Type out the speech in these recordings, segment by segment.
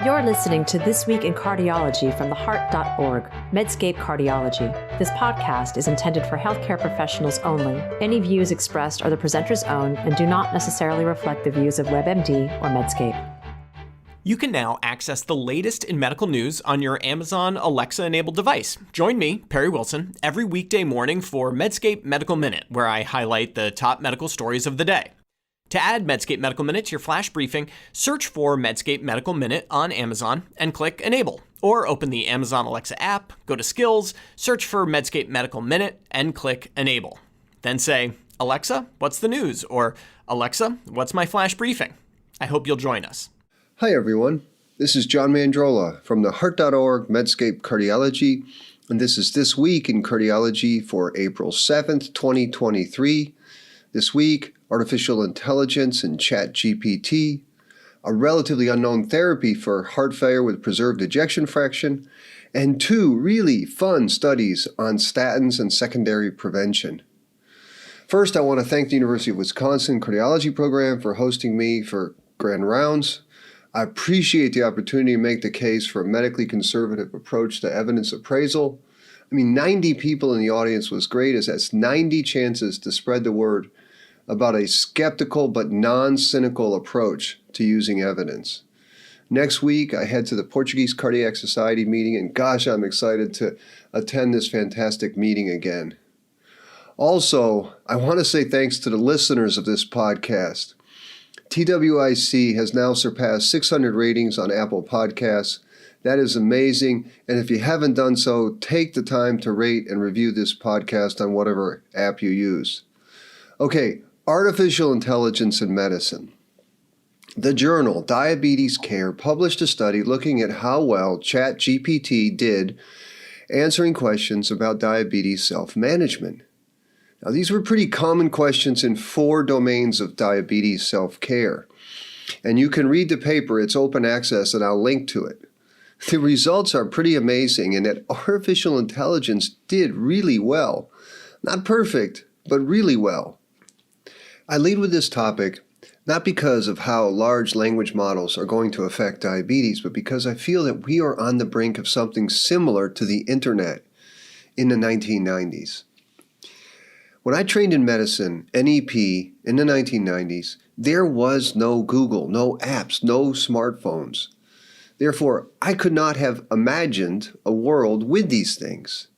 You're listening to This Week in Cardiology from theheart.org, Medscape Cardiology. This podcast is intended for healthcare professionals only. Any views expressed are the presenter's own and do not necessarily reflect the views of WebMD or Medscape. You can now access the latest in medical news on your Amazon Alexa-enabled device. Join me, Perry Wilson, every weekday morning for Medscape Medical Minute, where I highlight the top medical stories of the day. To add Medscape Medical Minute to your flash briefing, search for Medscape Medical Minute on Amazon and click Enable. Or open the Amazon Alexa app, go to Skills, search for Medscape Medical Minute, and click Enable. Then say, Alexa, what's the news? Or Alexa, what's my flash briefing? I hope you'll join us. Hi everyone, this is John Mandrola from theheart.org Medscape Cardiology, and this is This Week in Cardiology for April 7th, 2023. This week, artificial intelligence and ChatGPT, a relatively unknown therapy for heart failure with preserved ejection fraction, and two really fun studies on statins and secondary prevention. First, I want to thank the University of Wisconsin Cardiology Program for hosting me for Grand Rounds. I appreciate the opportunity to make the case for a medically conservative approach to evidence appraisal. 90 people in the audience was great, as that's 90 chances to spread the word about a skeptical but non-cynical approach to using evidence. Next week, I head to the Portuguese Cardiac Society meeting, and gosh, I'm excited to attend this fantastic meeting again. Also, I want to say thanks to the listeners of this podcast. TWIC has now surpassed 600 ratings on Apple Podcasts. That is amazing, and if you haven't done so, take the time to rate and review this podcast on whatever app you use. Okay, artificial intelligence in medicine. The journal Diabetes Care published a study looking at how well ChatGPT did answering questions about diabetes self-management. Now, these were pretty common questions in 4 domains of diabetes self-care. And you can read the paper, it's open access, and I'll link to it. The results are pretty amazing, and that artificial intelligence did really well. Not perfect, but really well. I lead with this topic not because of how large language models are going to affect diabetes, but because I feel that we are on the brink of something similar to the internet in the 1990s. When I trained in medicine, NEP, in the 1990s, there was no Google, no apps, no smartphones. Therefore, I could not have imagined a world with these things.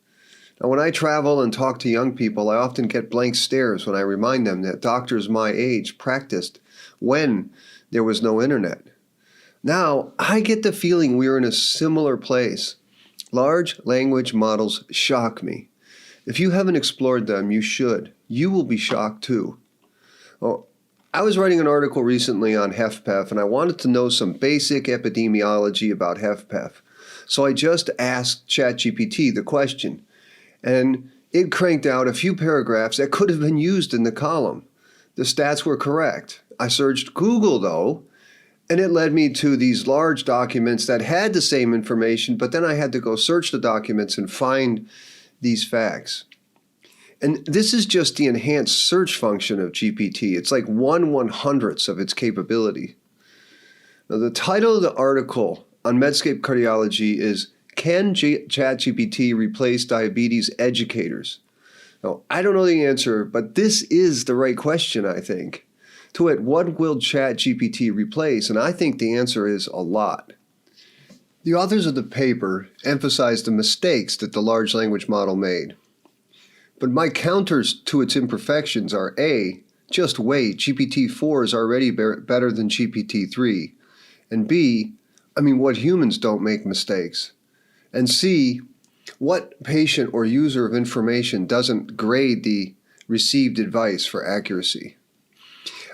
Now, when I travel and talk to young people, I often get blank stares when I remind them that doctors my age practiced when there was no internet. Now, I get the feeling we are in a similar place. Large language models shock me. If you haven't explored them, you should. You will be shocked too. Well, I was writing an article recently on HFpEF, and I wanted to know some basic epidemiology about HFpEF. So I just asked ChatGPT the question, and it cranked out a few paragraphs that could have been used in the column. The stats were correct. I searched Google, though, and it led me to these large documents that had the same information, but then I had to go search the documents and find these facts. And this is just the enhanced search function of GPT. It's like 1/100th of its capability. Now, the title of the article on Medscape Cardiology is, Can ChatGPT Replace Diabetes Educators? Now, I don't know the answer, but this is the right question, I think. To it, what will ChatGPT replace? And I think the answer is a lot. The authors of the paper emphasized the mistakes that the large language model made. But my counters to its imperfections are A, just wait, GPT-4 is already better than GPT-3. And B, what humans don't make mistakes. And C, what patient or user of information doesn't grade the received advice for accuracy?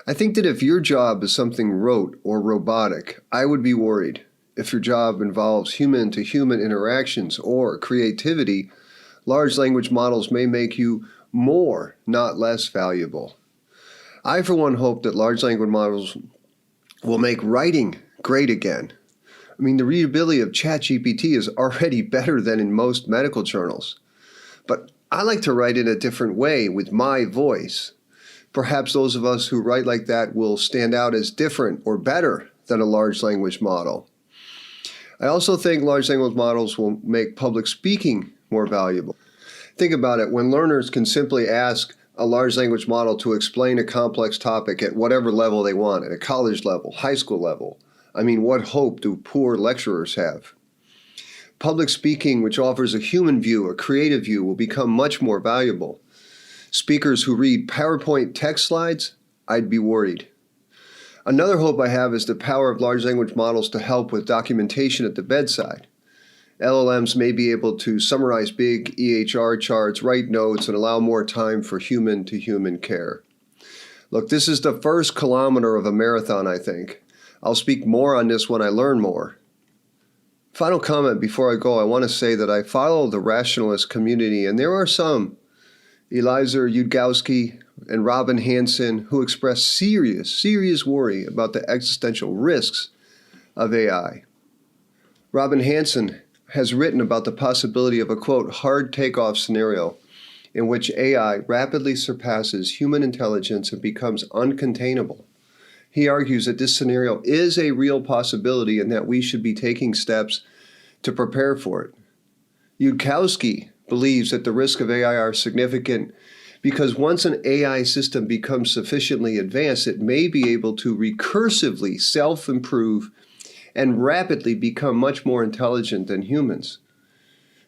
I think that if your job is something rote or robotic, I would be worried. If your job involves human-to-human interactions or creativity, large language models may make you more, not less valuable. I, for one, hope that large language models will make writing great again. The readability of ChatGPT is already better than in most medical journals. But I like to write in a different way with my voice. Perhaps those of us who write like that will stand out as different or better than a large language model. I also think large language models will make public speaking more valuable. Think about it. When learners can simply ask a large language model to explain a complex topic at whatever level they want, at a college level, high school level, what hope do poor lecturers have? Public speaking, which offers a human view, a creative view, will become much more valuable. Speakers who read PowerPoint text slides, I'd be worried. Another hope I have is the power of large language models to help with documentation at the bedside. LLMs may be able to summarize big EHR charts, write notes, and allow more time for human-to-human care. Look, this is the first kilometer of a marathon, I think. I'll speak more on this when I learn more. Final comment before I go, I want to say that I follow the rationalist community, and there are some, Eliezer Yudkowsky and Robin Hanson, who express serious worry about the existential risks of AI. Robin Hanson has written about the possibility of a, quote, hard takeoff scenario in which AI rapidly surpasses human intelligence and becomes uncontainable. He argues that this scenario is a real possibility and that we should be taking steps to prepare for it. Yudkowsky believes that the risks of AI are significant because once an AI system becomes sufficiently advanced, it may be able to recursively self-improve and rapidly become much more intelligent than humans.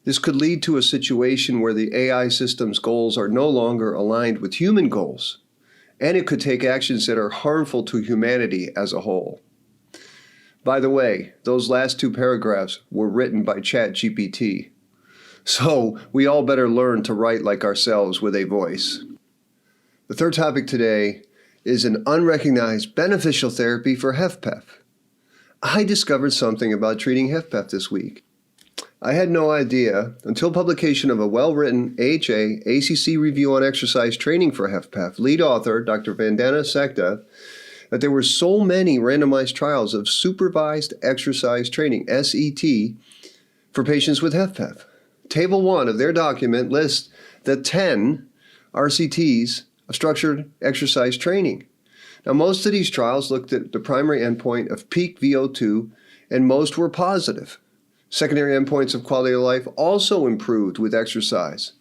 This could lead to a situation where the AI system's goals are no longer aligned with human goals, and it could take actions that are harmful to humanity as a whole. By the way, those last two paragraphs were written by ChatGPT. So we all better learn to write like ourselves with a voice. The third topic today is an unrecognized beneficial therapy for HFpEF. I discovered something about treating HFpEF this week. I had no idea until publication of a well-written AHA ACC review on exercise training for HFpEF, lead author Dr. Vandana Sekta, that there were so many randomized trials of supervised exercise training, SET, for patients with HFpEF. Table 1 of their document lists the 10 RCTs of structured exercise training. Now, most of these trials looked at the primary endpoint of peak VO2, and most were positive. Secondary endpoints of quality of life also improved with exercise.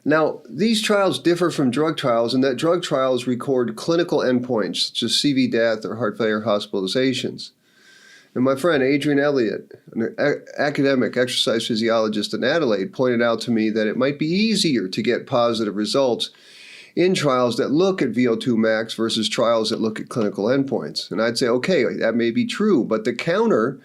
Now, these trials differ from drug trials in that drug trials record clinical endpoints such as CV death or heart failure hospitalizations. And my friend Adrian Elliott, an academic exercise physiologist in Adelaide, pointed out to me that it might be easier to get positive results in trials that look at VO2 max versus trials that look at clinical endpoints. And I'd say, okay, that may be true, but the counter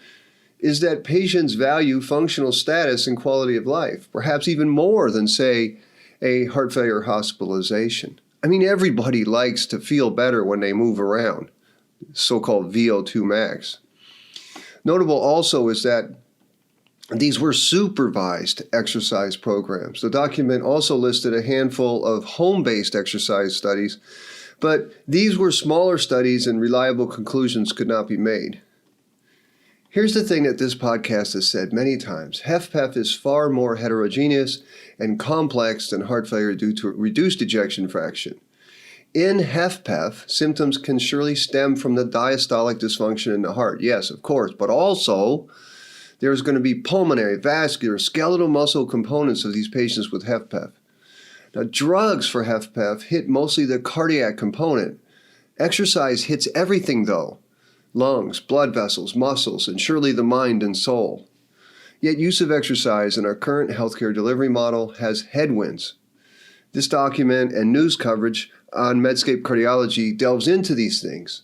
is that patients value functional status and quality of life, perhaps even more than, say, a heart failure hospitalization. Everybody likes to feel better when they move around, so-called VO2 max. Notable also is that these were supervised exercise programs. The document also listed a handful of home-based exercise studies, but these were smaller studies and reliable conclusions could not be made. Here's the thing that this podcast has said many times. HFpEF is far more heterogeneous and complex than heart failure due to reduced ejection fraction. In HFpEF, symptoms can surely stem from the diastolic dysfunction in the heart. Yes, of course, but also there's going to be pulmonary, vascular, skeletal muscle components of these patients with HFpEF. Now, drugs for HFpEF hit mostly the cardiac component. Exercise hits everything, though. Lungs, blood vessels, muscles, and surely the mind and soul. Yet use of exercise in our current healthcare delivery model has headwinds. This document and news coverage on Medscape Cardiology delves into these things.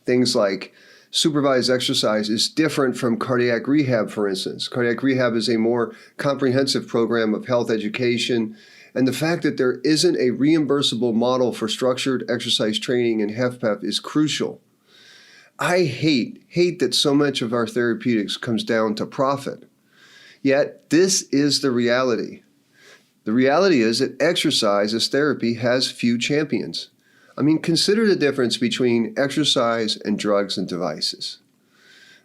Things like supervised exercise is different from cardiac rehab, for instance. Cardiac rehab is a more comprehensive program of health education, and the fact that there isn't a reimbursable model for structured exercise training in HFpEF is crucial. I hate that so much of our therapeutics comes down to profit. Yet, this is the reality. The reality is that exercise as therapy has few champions. Consider the difference between exercise and drugs and devices.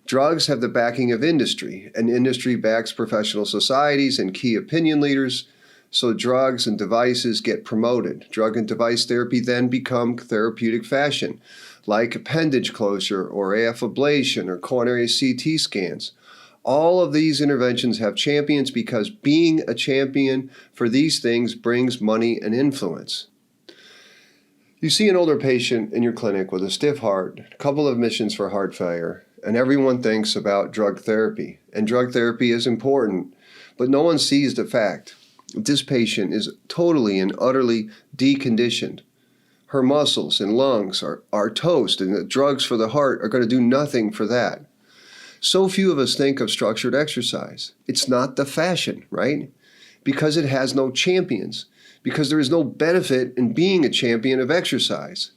Drugs have the backing of industry, and industry backs professional societies and key opinion leaders, so drugs and devices get promoted. Drug and device therapy then become therapeutic fashion, like appendage closure or AF ablation or coronary CT scans. All of these interventions have champions because being a champion for these things brings money and influence. You see an older patient in your clinic with a stiff heart, a couple of admissions for heart failure, and everyone thinks about drug therapy. And drug therapy is important, but no one sees the fact that this patient is totally and utterly deconditioned. Her muscles and lungs are toast, and the drugs for the heart are going to do nothing for that. So few of us think of structured exercise. It's not the fashion, right? Because it has no champions, because there is no benefit in being a champion of exercise.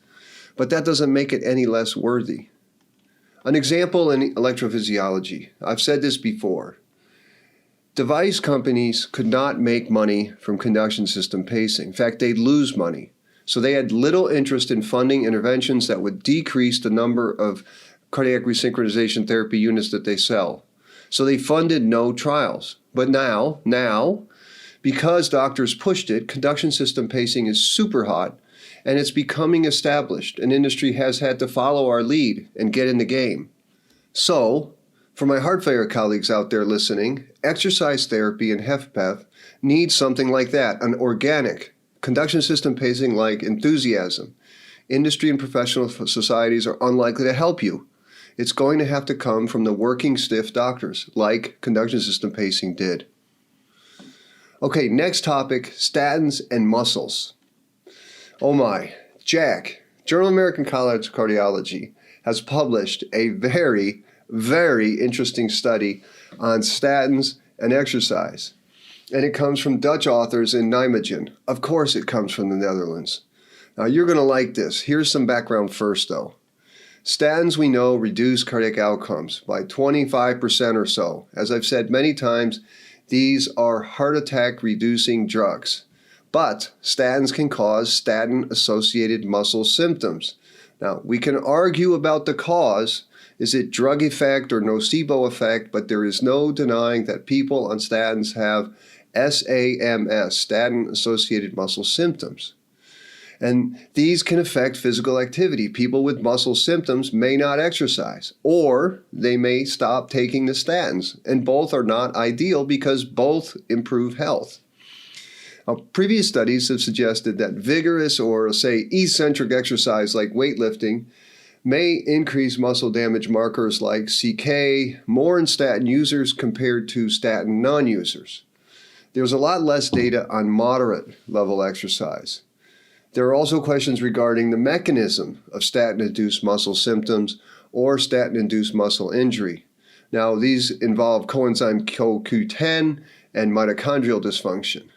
But that doesn't make it any less worthy. An example in electrophysiology. I've said this before. Device companies could not make money from conduction system pacing. In fact, they'd lose money. So they had little interest in funding interventions that would decrease the number of cardiac resynchronization therapy units that they sell. So they funded no trials. But now, because doctors pushed it, conduction system pacing is super hot, and it's becoming established. And industry has had to follow our lead and get in the game. So, for my heart failure colleagues out there listening, exercise therapy and HFpEF needs something like that, an organic conduction system pacing like enthusiasm. Industry and professional societies are unlikely to help you. It's going to have to come from the working stiff doctors, like conduction system pacing did. Okay, next topic, statins and muscles. Oh my, Jack, Journal of American College of Cardiology, has published a very, very interesting study on statins and exercise. And it comes from Dutch authors in Nijmegen. Of course it comes from the Netherlands. Now you're going to like this. Here's some background first though. Statins, we know, reduce cardiac outcomes by 25% or so. As I've said many times, these are heart attack reducing drugs. But statins can cause statin-associated muscle symptoms. Now, we can argue about the cause. Is it drug effect or nocebo effect? But there is no denying that people on statins have SAMS, statin-associated muscle symptoms. And these can affect physical activity. People with muscle symptoms may not exercise, or they may stop taking the statins. And both are not ideal because both improve health. Now, previous studies have suggested that vigorous or, say, eccentric exercise like weightlifting may increase muscle damage markers like CK more in statin users compared to statin non-users. There's a lot less data on moderate level exercise. There are also questions regarding the mechanism of statin-induced muscle symptoms or statin-induced muscle injury. Now, these involve coenzyme CoQ10 and mitochondrial dysfunction.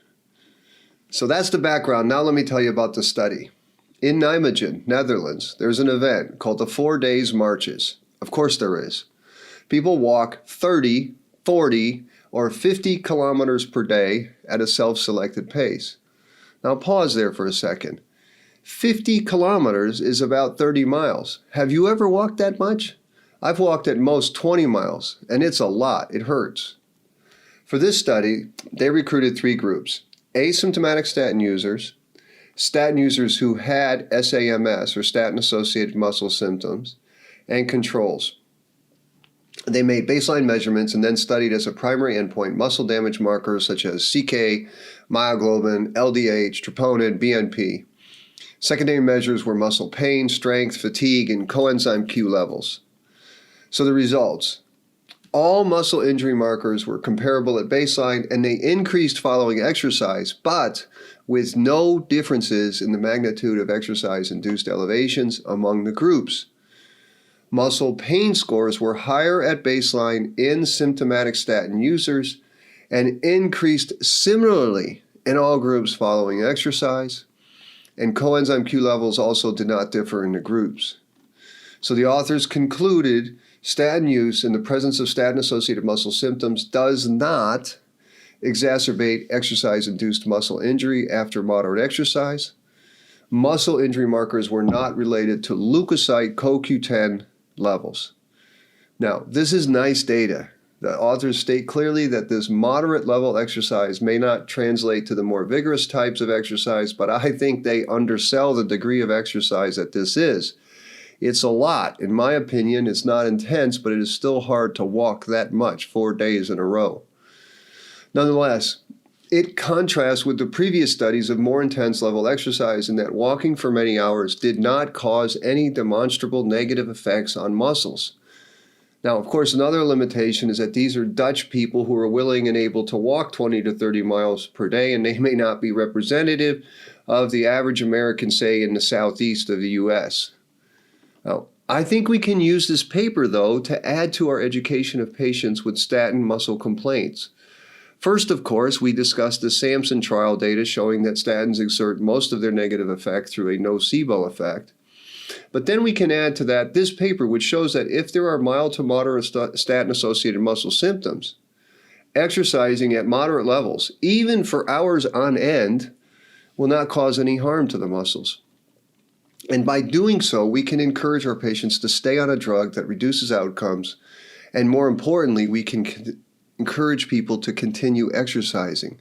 So that's the background. Now let me tell you about the study. In Nijmegen, Netherlands, there's an event called the 4 Days Marches. Of course there is. People walk 30, 40, or 50 kilometers per day at a self-selected pace. Now pause there for a second. 50 kilometers is about 30 miles. Have you ever walked that much? I've walked at most 20 miles, and it's a lot. It hurts. For this study, they recruited 3 groups: asymptomatic statin users who had SAMS, or statin-associated muscle symptoms, and controls. They made baseline measurements and then studied as a primary endpoint muscle damage markers such as CK, myoglobin, LDH, troponin, BNP. Secondary measures were muscle pain, strength, fatigue, and coenzyme Q levels. So the results. All muscle injury markers were comparable at baseline, and they increased following exercise, but with no differences in the magnitude of exercise-induced elevations among the groups. Muscle pain scores were higher at baseline in symptomatic statin users and increased similarly in all groups following exercise, and coenzyme Q levels also did not differ in the groups. So the authors concluded statin use in the presence of statin-associated muscle symptoms does not exacerbate exercise-induced muscle injury after moderate exercise. Muscle injury markers were not related to leukocyte CoQ10 levels. Now, this is nice data. The authors state clearly that this moderate level exercise may not translate to the more vigorous types of exercise, but I think they undersell the degree of exercise that this is. It's a lot. In my opinion, it's not intense, but it is still hard to walk that much 4 days in a row. Nonetheless, it contrasts with the previous studies of more intense level exercise in that walking for many hours did not cause any demonstrable negative effects on muscles. Now, of course, another limitation is that these are Dutch people who are willing and able to walk 20 to 30 miles per day, and they may not be representative of the average American, say, in the southeast of the U.S. Now, I think we can use this paper, though, to add to our education of patients with statin muscle complaints. First, of course, we discussed the Samson trial data showing that statins exert most of their negative effect through a nocebo effect. But then we can add to that this paper, which shows that if there are mild to moderate statin-associated muscle symptoms, exercising at moderate levels, even for hours on end, will not cause any harm to the muscles. And by doing so, we can encourage our patients to stay on a drug that reduces outcomes, and more importantly, we can encourage people to continue exercising.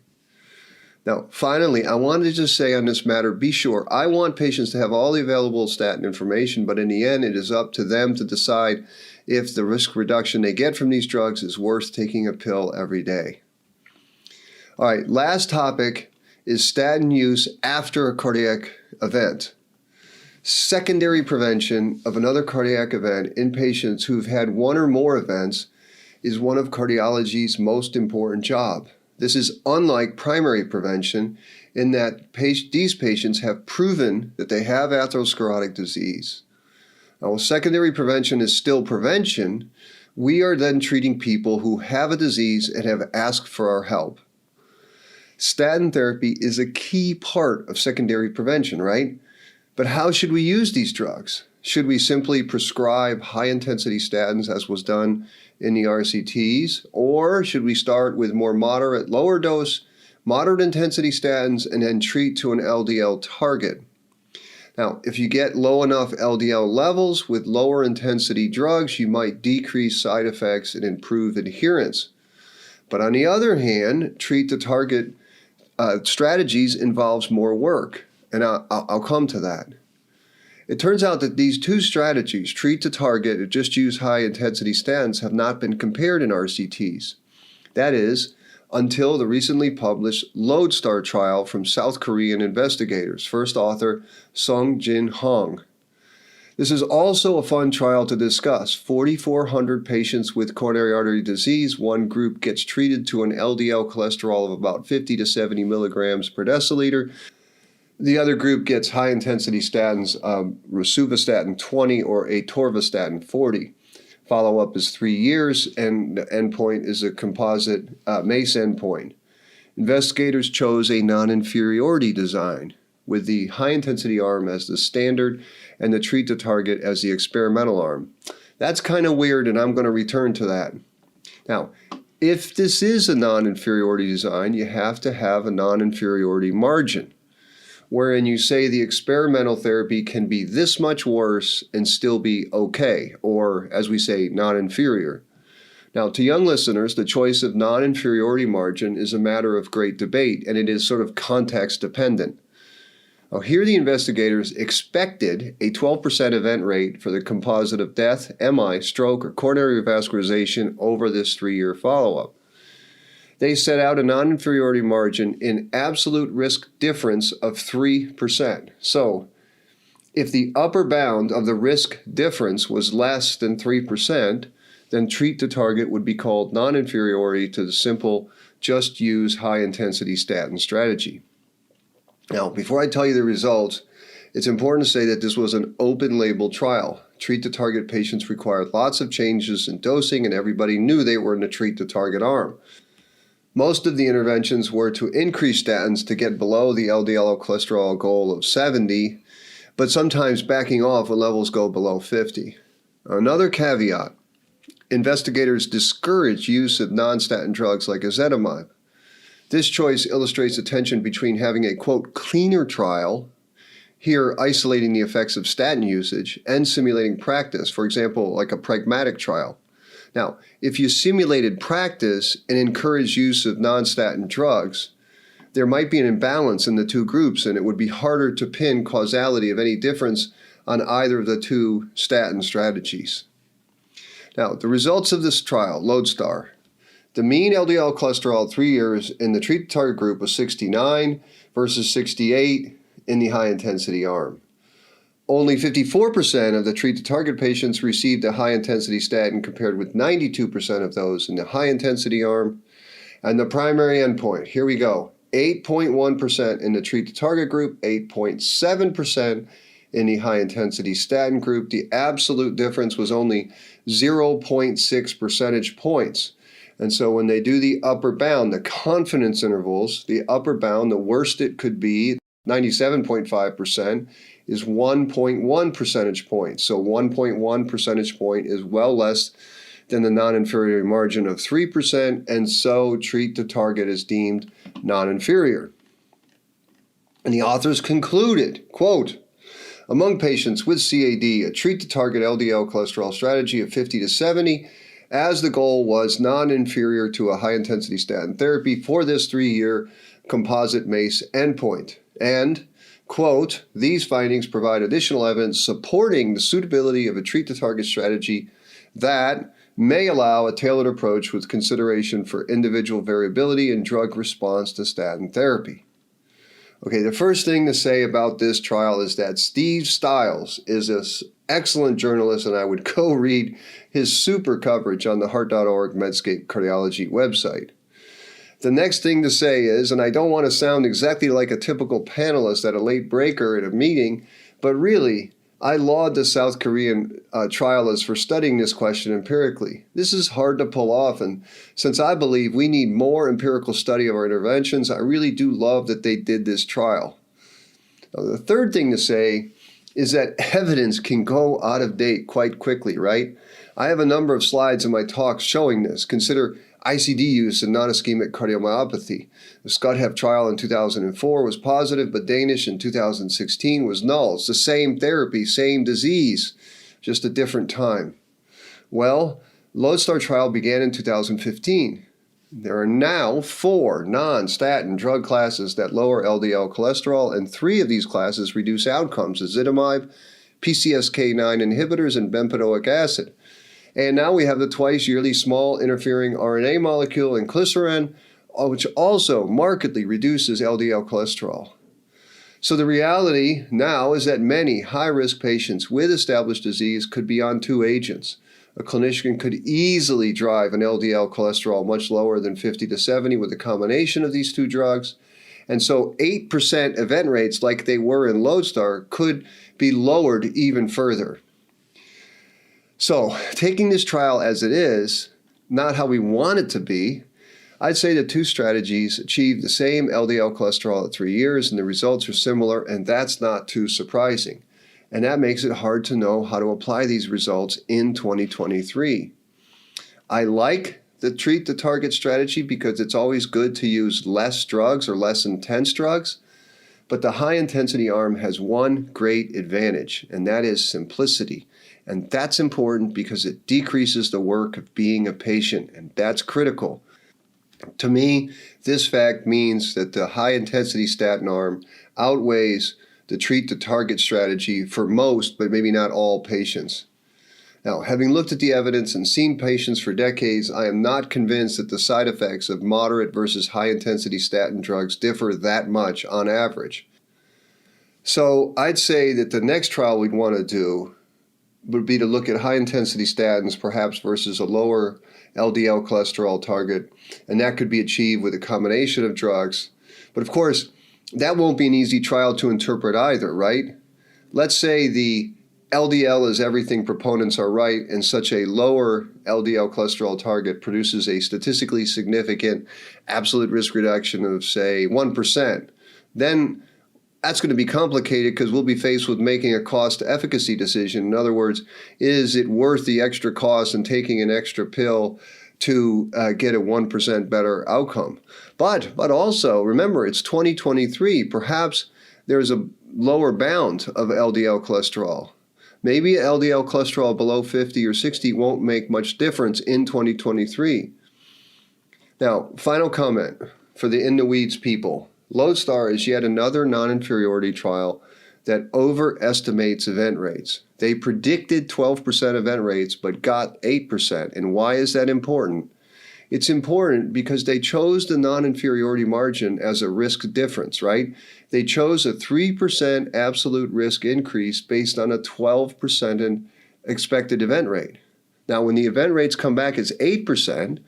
Now, finally, I wanted to just say on this matter, be sure, I want patients to have all the available statin information, but in the end, it is up to them to decide if the risk reduction they get from these drugs is worth taking a pill every day. All right, last topic is statin use after a cardiac event. Secondary prevention of another cardiac event in patients who've had one or more events is one of cardiology's most important job. This is unlike primary prevention in that these patients have proven that they have atherosclerotic disease. Now, while secondary prevention is still prevention, we are then treating people who have a disease and have asked for our help. Statin therapy is a key part of secondary prevention, right? But how should we use these drugs? Should we simply prescribe high-intensity statins as was done in the RCTs, or should we start with more moderate, lower dose, moderate intensity statins and then treat to an LDL target? Now, if you get low enough LDL levels with lower intensity drugs, you might decrease side effects and improve adherence. But on the other hand, treat to target strategies involves more work, and I'll come to that. It turns out that these two strategies, treat to target and just use high-intensity statins, have not been compared in RCTs. That is, until the recently published Lodestar trial from South Korean investigators, first author Sung Jin Hong. This is also a fun trial to discuss. 4,400 patients with coronary artery disease. One group gets treated to an LDL cholesterol of about 50 to 70 milligrams per deciliter. The other group gets high-intensity statins, rosuvastatin 20 or atorvastatin 40. Follow-up is 3 years, and the endpoint is a composite MACE endpoint. Investigators chose a non-inferiority design, with the high-intensity arm as the standard and the treat to target as the experimental arm. That's kind of weird, and I'm going to return to that. Now, if this is a non-inferiority design, you have to have a non-inferiority margin, wherein you say the experimental therapy can be this much worse and still be okay, or as we say, non-inferior. Now, to young listeners, the choice of non-inferiority margin is a matter of great debate, and it is sort of context dependent. Now, here the investigators expected a 12% event rate for the composite of death, MI, stroke, or coronary revascularization over this 3-year follow-up. They set out a non-inferiority margin in absolute risk difference of 3%. So, if the upper bound of the risk difference was less than 3%, then treat to target would be called non-inferiority to the simple just use high-intensity statin strategy. Now, before I tell you the results, it's important to say that this was an open-label trial. Treat to target patients required lots of changes in dosing, and everybody knew they were in the treat to target arm. Most of the interventions were to increase statins to get below the LDL cholesterol goal of 70, but sometimes backing off when levels go below 50. Another caveat, investigators discourage use of non-statin drugs like ezetimibe. This choice illustrates the tension between having a, quote, cleaner trial, here isolating the effects of statin usage, and simulating practice, for example, like a pragmatic trial. Now, if you simulated practice and encouraged use of non-statin drugs, there might be an imbalance in the two groups, and it would be harder to pin causality of any difference on either of the two statin strategies. Now, the results of this trial, Lodestar. The mean LDL cholesterol at 3 years in the treated target group was 69 versus 68 in the high-intensity arm. Only 54% of the treated target patients received a high-intensity statin compared with 92% of those in the high-intensity arm. And the primary endpoint, here we go, 8.1% in the treated target group, 8.7% in the high-intensity statin group. The absolute difference was only 0.6 percentage points. And so when they do the upper bound, the confidence intervals, the upper bound, the worst it could be, 97.5%, is 1.1 percentage points. So 1.1 percentage point is well less than the non-inferiority margin of 3%, and so treat to target is deemed non-inferior. And the authors concluded, quote, among patients with CAD, a treat to target LDL cholesterol strategy of 50 to 70 as the goal was non-inferior to a high-intensity statin therapy for this 3-year composite MACE endpoint. And, quote, these findings provide additional evidence supporting the suitability of a treat-to-target strategy that may allow a tailored approach with consideration for individual variability in drug response to statin therapy. Okay, the first thing to say about this trial is that Steve Stiles is an excellent journalist, and I would go read his super coverage on the heart.org Medscape Cardiology website. The next thing to say is, and I don't want to sound exactly like a typical panelist at a late breaker at a meeting, but really, I laud the South Korean trialists for studying this question empirically. This is hard to pull off, and since I believe we need more empirical study of our interventions, I really do love that they did this trial. Now, the third thing to say is that evidence can go out of date quite quickly, right? I have a number of slides in my talks showing this. Consider ICD use in non-ischemic cardiomyopathy. The SCUT-HF trial in 2004 was positive, but Danish in 2016 was null. It's the same therapy, same disease, just a different time. Well, Lodestar trial began in 2015. There are now 4 non-statin drug classes that lower LDL cholesterol, and 3 of these classes reduce outcomes: ezetimibe, PCSK9 inhibitors, and bempedoic acid. And now we have the twice-yearly small interfering RNA molecule, inclisiran, which also markedly reduces LDL cholesterol. So the reality now is that many high-risk patients with established disease could be on 2 agents. A clinician could easily drive an LDL cholesterol much lower than 50 to 70 with a combination of these 2 drugs. And so 8% event rates, like they were in Lodestar, could be lowered even further. So, taking this trial as it is, not how we want it to be, I'd say the 2 strategies achieve the same LDL cholesterol at 3 years, and the results are similar, and that's not too surprising. And that makes it hard to know how to apply these results in 2023. I like the treat the target strategy because it's always good to use less drugs or less intense drugs, but the high intensity arm has one great advantage, and that is simplicity. And that's important because it decreases the work of being a patient, and that's critical. To me, this fact means that the high-intensity statin arm outweighs the treat-to-target strategy for most, but maybe not all patients. Now, having looked at the evidence and seen patients for decades, I am not convinced that the side effects of moderate versus high-intensity statin drugs differ that much on average. So I'd say that the next trial we'd want to do would be to look at high-intensity statins, perhaps versus a lower LDL cholesterol target, and that could be achieved with a combination of drugs. But of course, that won't be an easy trial to interpret either, right? Let's say the LDL is everything proponents are right, and such a lower LDL cholesterol target produces a statistically significant absolute risk reduction of, say, 1%. Then that's going to be complicated because we'll be faced with making a cost-efficacy decision. In other words, is it worth the extra cost and taking an extra pill to get a 1% better outcome? But also, remember, it's 2023. Perhaps there's a lower bound of LDL cholesterol. Maybe LDL cholesterol below 50 or 60 won't make much difference in 2023. Now, final comment for the in-the-weeds people. Lodestar is yet another non-inferiority trial that overestimates event rates. They predicted 12% event rates, but got 8%. And why is that important? It's important because they chose the non-inferiority margin as a risk difference, right? They chose a 3% absolute risk increase based on a 12% expected event rate. Now, when the event rates come back as 8%,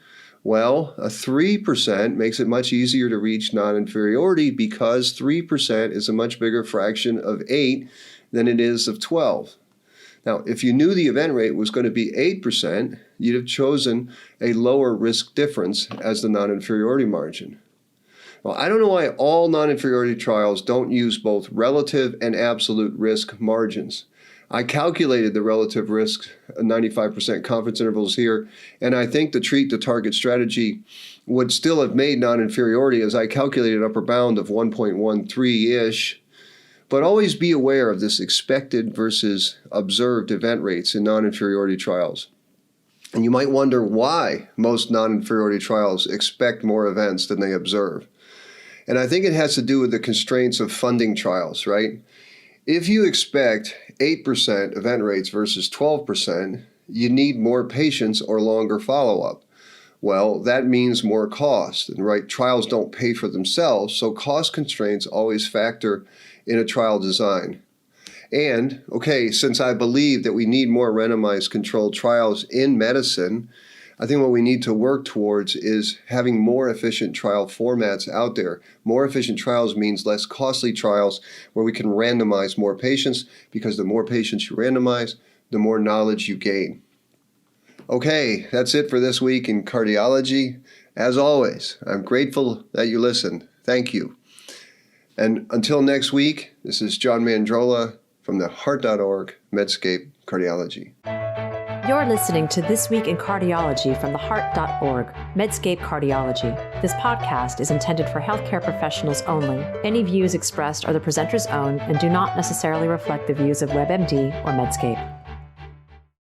well, a 3% makes it much easier to reach non-inferiority because 3% is a much bigger fraction of 8 than it is of 12. Now, if you knew the event rate was going to be 8%, you'd have chosen a lower risk difference as the non-inferiority margin. Well, I don't know why all non-inferiority trials don't use both relative and absolute risk margins. I calculated the relative risk 95% confidence intervals here, and I think the treat to target strategy would still have made non-inferiority as I calculated upper bound of 1.13-ish. But always be aware of this expected versus observed event rates in non-inferiority trials. And you might wonder why most non-inferiority trials expect more events than they observe. And I think it has to do with the constraints of funding trials, right? If you expect 8% event rates versus 12%, you need more patients or longer follow-up. Well, that means more cost, and right, trials don't pay for themselves, so cost constraints always factor in a trial design. And, okay, since I believe that we need more randomized controlled trials in medicine, I think what we need to work towards is having more efficient trial formats out there. More efficient trials means less costly trials where we can randomize more patients, because the more patients you randomize, the more knowledge you gain. Okay, that's it for this week in cardiology. As always, I'm grateful that you listened. Thank you. And until next week, this is John Mandrola from the Heart.org Medscape Cardiology. You're listening to This Week in Cardiology from the Heart.org Medscape Cardiology. This podcast is intended for healthcare professionals only. Any views expressed are the presenter's own and do not necessarily reflect the views of WebMD or Medscape.